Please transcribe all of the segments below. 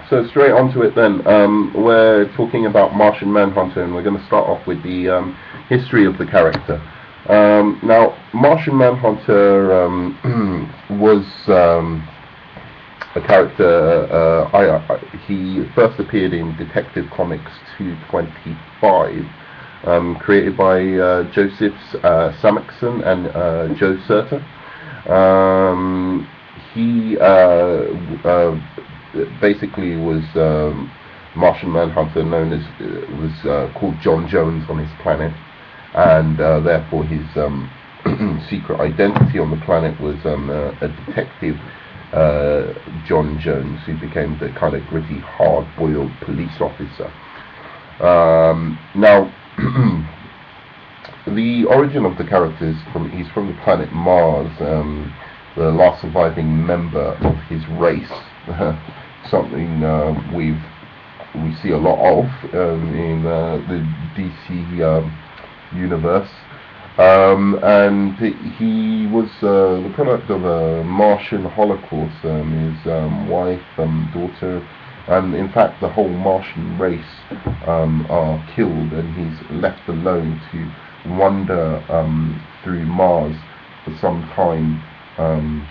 So straight onto it then. We're talking about Martian Manhunter, and we're going to start off with the history of the character. Now, Martian Manhunter was a character. He first appeared in Detective Comics 225, created by Joseph Samakson and Joe Serta. He basically was Martian Manhunter, known as was called John Jones on his planet, and therefore his secret identity on the planet was a detective, John Jones, who became the kind of gritty, hard-boiled police officer. Now, the origin of the character is he's from the planet Mars, the last surviving member of his race. Something we see a lot of in the DC universe, and he was the product of a Martian Holocaust. His wife, daughter, and in fact the whole Martian race are killed, and he's left alone to wander through Mars for some time,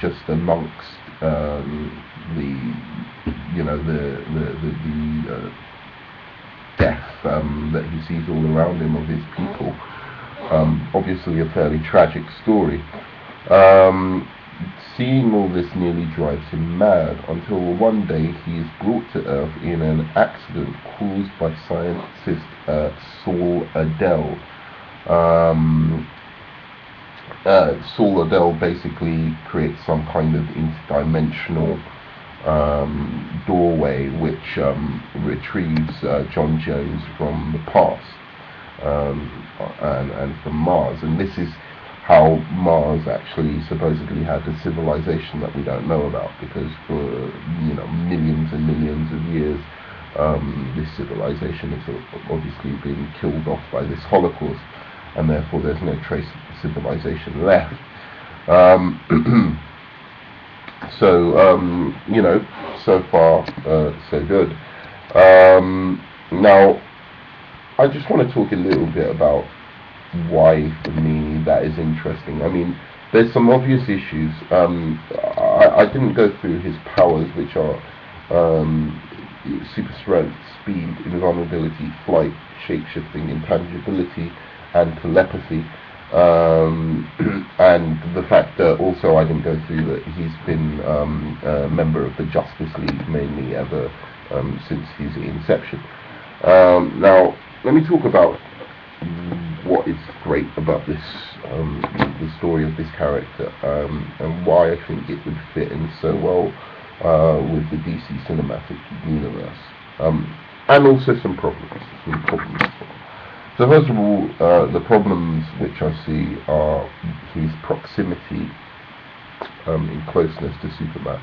just amongst the death that he sees all around him of his people. Obviously a fairly tragic story. Seeing all this nearly drives him mad, until one day he is brought to Earth in an accident caused by scientist Saul Adel. Saul Adel basically creates some kind of interdimensional doorway which retrieves John Jones from the past, and from Mars. And this is how Mars actually supposedly had a civilization that we don't know about, because for millions and millions of years this civilization has obviously been killed off by this Holocaust, and therefore there's no trace of civilization left. So far so good. Now, I just want to talk a little bit about why, for me, that is interesting. I mean, there's some obvious issues. I didn't go through his powers, which are super strength, speed, invulnerability, flight, shape-shifting, intangibility, and telepathy. And the fact that also I didn't go through that he's been a member of the Justice League mainly ever since his inception. Now, let me talk about what is great about this, the story of this character, and why I think it would fit in so well with the DC cinematic universe, and also some problems. So first of all, the problems which I see are his proximity in closeness to Superman.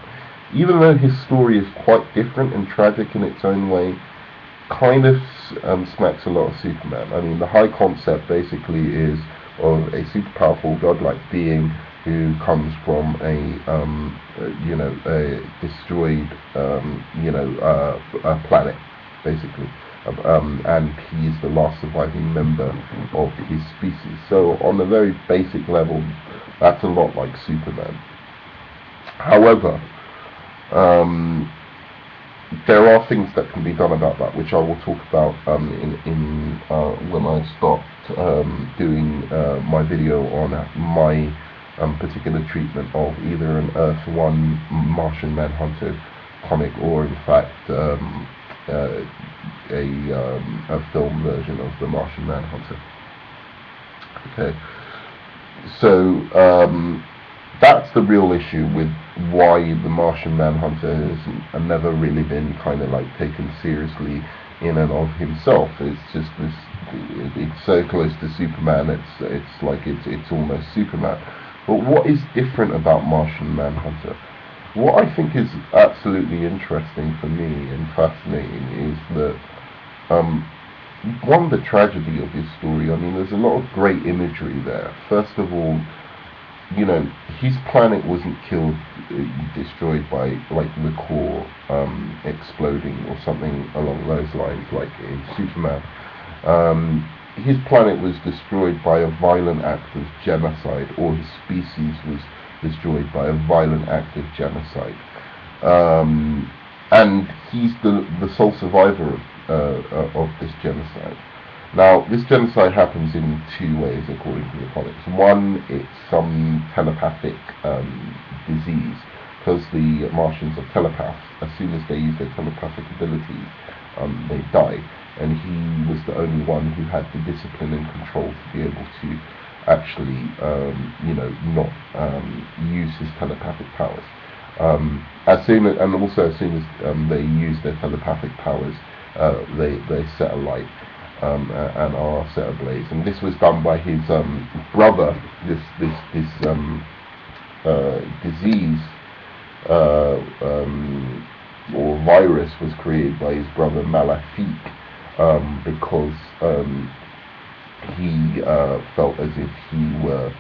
Even though his story is quite different and tragic in its own way, kind of smacks a lot of Superman. I mean, the high concept basically is of a super powerful godlike being who comes from a destroyed a planet, basically. And he is the last surviving member of his species. So on a very basic level, that's a lot like Superman. However, there are things that can be done about that, which I will talk about when I start doing my video on my particular treatment of either an Earth 1 Martian Manhunter comic, or in fact a film version of the Martian Manhunter. Okay, so that's the real issue with why the Martian Manhunter has never really been kind of like taken seriously in and of himself. It's just this, it's so close to Superman, it's like it's almost Superman. But what is different about Martian Manhunter? What I think is absolutely interesting for me and fascinating is that one, the tragedy of his story. I mean, there's a lot of great imagery there. First of all, his planet wasn't killed destroyed by like the core exploding or something along those lines, like in Superman. His planet was destroyed by a violent act of genocide, or his species was destroyed by a violent act of genocide. And he's the sole survivor of this genocide. Now, this genocide happens in two ways, according to the comics. One, it's some telepathic disease, because the Martians are telepaths. As soon as they use their telepathic abilities, they die. And he was the only one who had the discipline and control to be able to actually, not use his telepathic powers. As soon as they use their telepathic powers, they set alight. And are set ablaze, and this was done by his brother. This disease or virus was created by his brother Malefic, because he felt as if he were,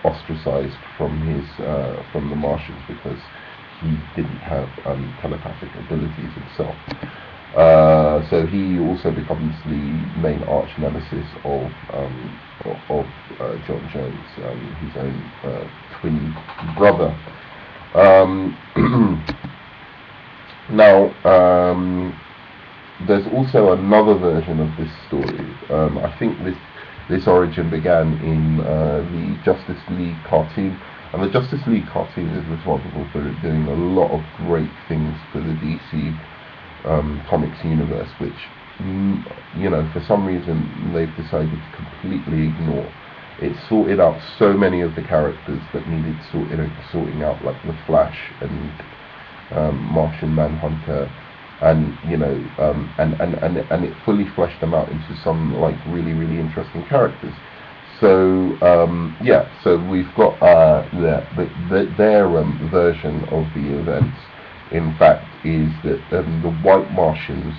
ostracized from the Martians, because he didn't have telepathic abilities himself. So he also becomes the main arch nemesis of John Jones, his own twin brother. Now, there's also another version of this story. I think this origin began in the Justice League cartoon, and the Justice League cartoon is responsible for doing a lot of great things for the DC comics universe, which for some reason they've decided to completely ignore. It sorted out so many of the characters that needed sorting out, like the Flash and Martian Manhunter, and and it fully fleshed them out into some like really interesting characters. So so we've got their version of the events, in fact, is that the White Martians,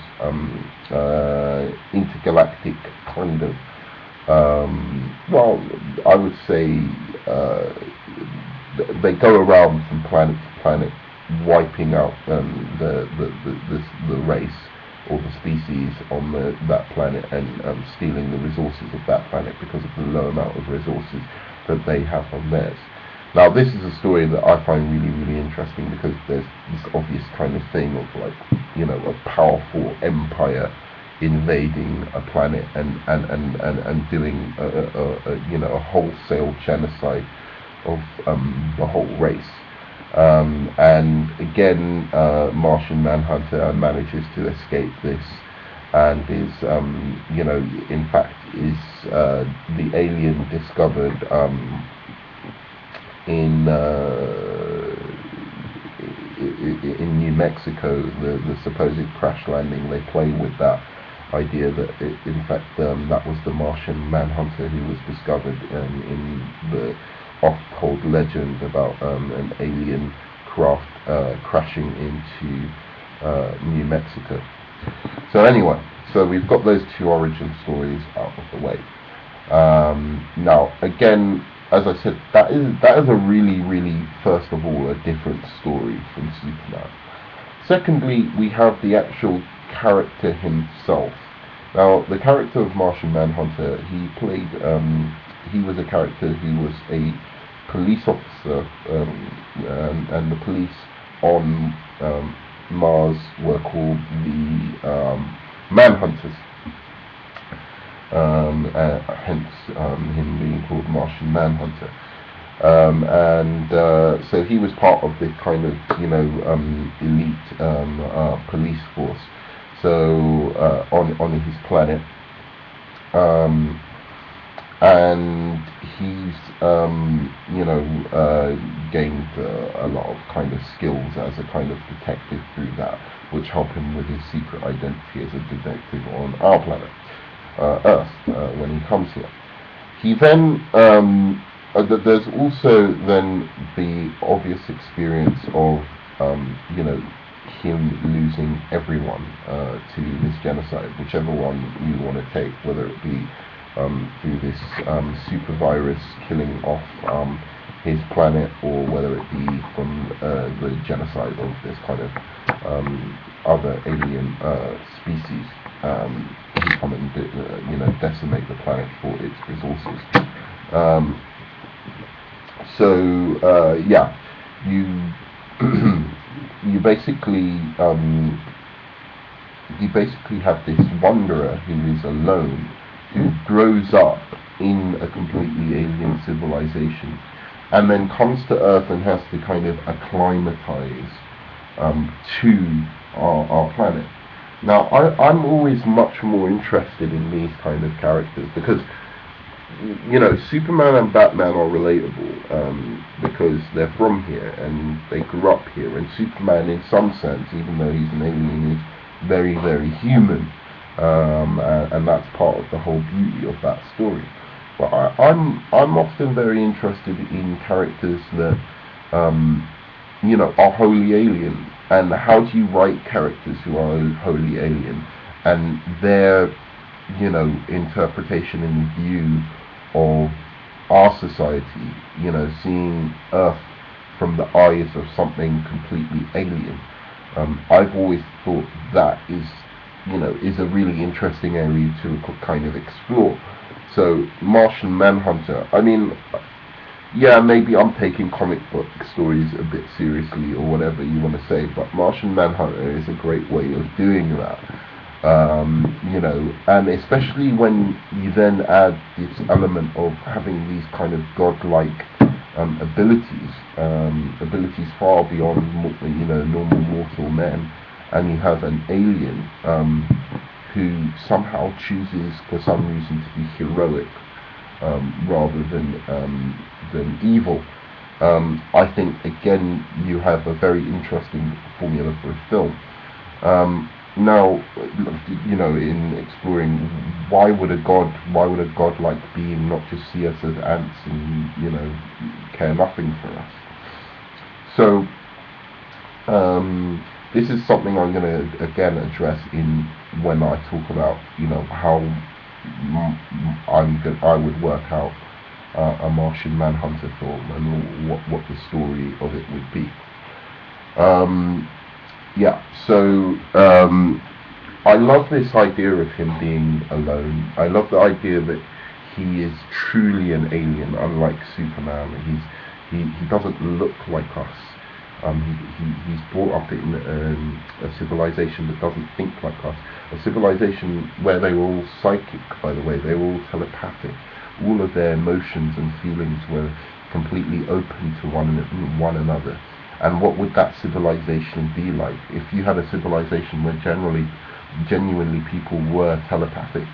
intergalactic kind of, I would say, they go around from planet to planet, wiping out the race or the species on that planet, and stealing the resources of that planet because of the low amount of resources that they have on theirs. Now, this is a story that I find really interesting, because there's this obvious kind of thing of like, a powerful empire invading a planet and doing a wholesale genocide of the whole race. And again, Martian Manhunter manages to escape this, and is, in fact, is the alien discovered in New Mexico, the supposed crash landing. They play with that idea that in fact that was the Martian Manhunter who was discovered in the oft-told legend about an alien craft crashing into New Mexico. So anyway, so we've got those two origin stories out of the way. Now, again, as I said, that is a really, first of all, a different story from Superman. Secondly, we have the actual character himself. Now, the character of Martian Manhunter, he was a character who was a police officer, and the police on Mars were called the Manhunters. Hence him being called Martian Manhunter. So he was part of this kind of, elite police force. So on his planet, and he's gained a lot of kind of skills as a kind of detective through that, which help him with his secret identity as a detective on our planet, Earth, when he comes here. He then there's also then the obvious experience of him losing everyone to this genocide, whichever one you want to take, whether it be through this super virus killing off his planet, or whether it be from the genocide of this kind of other alien species who come and decimate the planet for its resources. Yeah, you you basically have this wanderer who is alone, who grows up in a completely alien civilization, and then comes to Earth and has to kind of acclimatize to our planet. Now, I'm always much more interested in these kind of characters because, Superman and Batman are relatable because they're from here and they grew up here, and Superman, in some sense, even though he's an alien, is very, very human, and that's part of the whole beauty of that story. But I'm often very interested in characters that are wholly alien, and how do you write characters who are wholly alien, and their interpretation and view of our society, seeing Earth from the eyes of something completely alien. I've always thought that is a really interesting area to kind of explore. So Martian Manhunter, I mean, yeah, maybe I'm taking comic book stories a bit seriously or whatever you want to say, but Martian Manhunter is a great way of doing that. And especially when you then add this element of having these kind of godlike abilities far beyond normal mortal men, and you have an alien who somehow chooses for some reason to be heroic rather than evil. I think again you have a very interesting formula for a film. Now, in exploring why would a godlike being not just see us as ants and care nothing for us? So this is something I'm going to again address in when I talk about how I would work out a Martian Manhunter film and what the story of it would be. I love this idea of him being alone. I love the idea that he is truly an alien, unlike Superman. He doesn't look like us. He's brought up in a civilization that doesn't think like us. A civilization where they were all psychic, by the way. They were all telepathic. All of their emotions and feelings were completely open to one another. And what would that civilization be like? If you had a civilization where genuinely people were telepathic,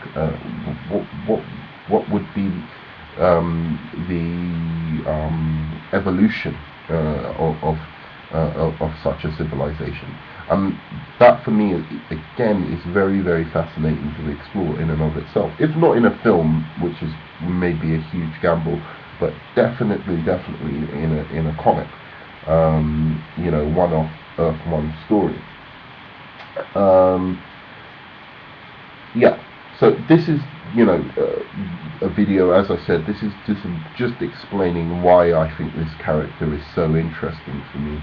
what would be the evolution of such a civilization? That for me, again, is very, very fascinating to explore in and of itself. If not in a film, which is maybe a huge gamble, but definitely in a comic. One-off Earth One story. So this is, a video, as I said, this is just explaining why I think this character is so interesting for me,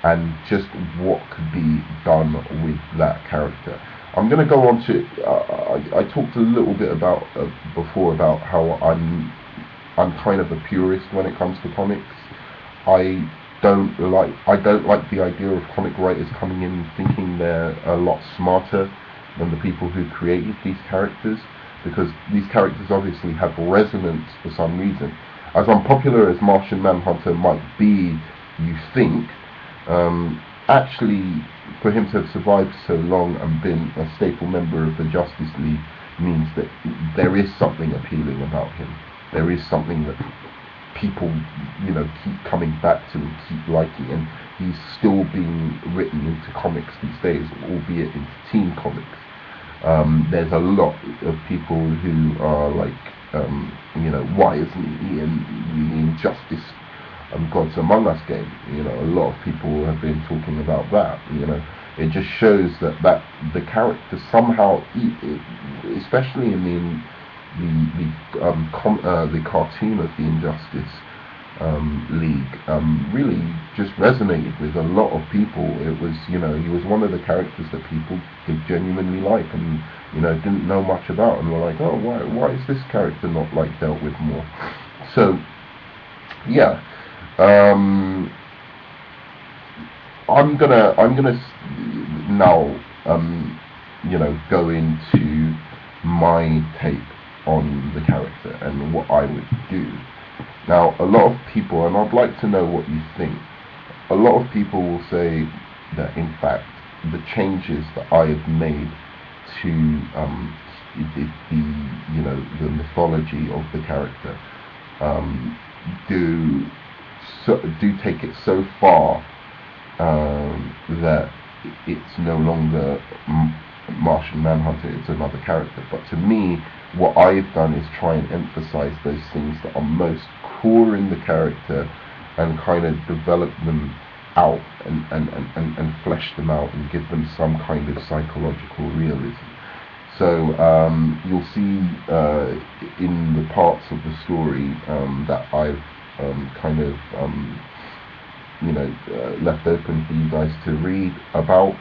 and just what could be done with that character. I'm going to go on to, I talked a little bit about, before, about how I'm kind of a purist when it comes to comics. I don't like the idea of comic writers coming in thinking they're a lot smarter than the people who created these characters, because these characters obviously have resonance for some reason. As unpopular as Martian Manhunter might be, you think, actually for him to have survived so long and been a staple member of the Justice League means that there is something appealing about him. There is something that people keep coming back to and keep liking, and he's still being written into comics these days, albeit into teen comics. There's a lot of people who are like, why isn't he in the Injustice Gods Among Us game? A lot of people have been talking about that. It just shows that the character somehow, especially in the cartoon of the Injustice, League really just resonated with a lot of people. It was, you know, he was one of the characters that people did genuinely like, and you know, didn't know much about, and were like, oh, why is this character not like dealt with more? So yeah, I'm gonna now you know, go into my take on the character and what I would do. Now, a lot of people, and I'd like to know what you think, a lot of people will say that in fact the changes that I have made to the you know, the mythology of the character um, do take it so far that it's no longer Martian Manhunter, it's another character. But to me, what I've done is try and emphasize those things that are most core in the character, and kind of develop them out, and flesh them out and give them some kind of psychological realism. So you'll see in the parts of the story that I've kind of you know, left open for you guys to read about,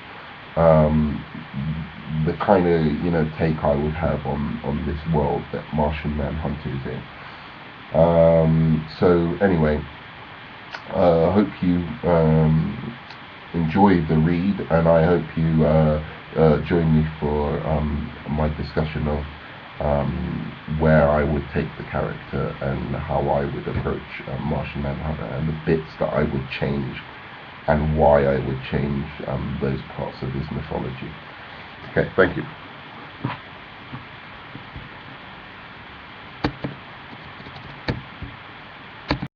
the kind of, you know, take I would have on this world that Martian Manhunter is in. So anyway, I hope you enjoy the read, and I hope you join me for my discussion of where I would take the character and how I would approach Martian Manhunter, and the bits that I would change and why I would change those parts of his mythology. Okay, thank you.